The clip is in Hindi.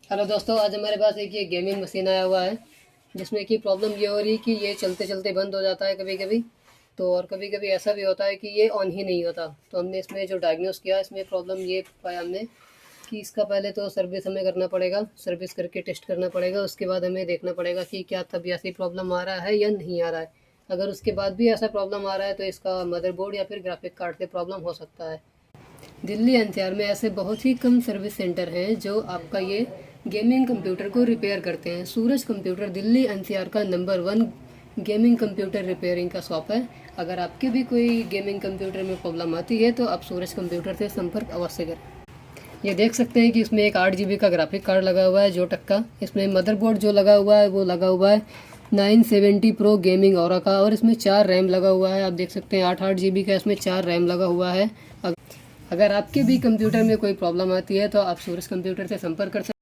हेलो दोस्तों, आज हमारे पास एक ये गेमिंग मशीन आया हुआ है जिसमें कि प्रॉब्लम ये हो रही है कि ये चलते चलते बंद हो जाता है कभी कभी। तो और कभी कभी ऐसा भी होता है कि ये ऑन ही नहीं होता। तो हमने इसमें जो डायग्नोस किया, इसमें प्रॉब्लम ये पाया हमने कि इसका पहले तो सर्विस हमें करना पड़ेगा, सर्विस करके टेस्ट करना पड़ेगा। उसके बाद हमें देखना पड़ेगा कि क्या तब ऐसी प्रॉब्लम आ रहा है या नहीं आ रहा है। अगर उसके बाद भी ऐसा प्रॉब्लम आ रहा है तो इसका मदरबोर्ड या फिर ग्राफिक कार्ड से प्रॉब्लम हो सकता है। दिल्ली एनसीआर में ऐसे बहुत ही कम सर्विस सेंटर हैं जो आपका ये गेमिंग कंप्यूटर को रिपेयर करते हैं। सूरज कंप्यूटर दिल्ली एनसीआर का नंबर 1 गेमिंग कंप्यूटर रिपेयरिंग का शॉप है। अगर आपके भी कोई गेमिंग कंप्यूटर में प्रॉब्लम आती है तो आप सूरज कंप्यूटर से संपर्क अवश्य करें। ये देख सकते हैं कि इसमें एक 8 GB का ग्राफिक कार्ड लगा हुआ है जो टक्का। इसमें मदरबोर्ड जो लगा हुआ है वो लगा हुआ है 970 प्रो गेमिंग ऑरा का, और इसमें 4 रैम लगा हुआ है। आप देख सकते हैं 8 8 GB का इसमें 4 रैम लगा हुआ है। अगर आपके भी कंप्यूटर में कोई प्रॉब्लम आती है तो आप सूरज कंप्यूटर से संपर्क कर सकते हैं।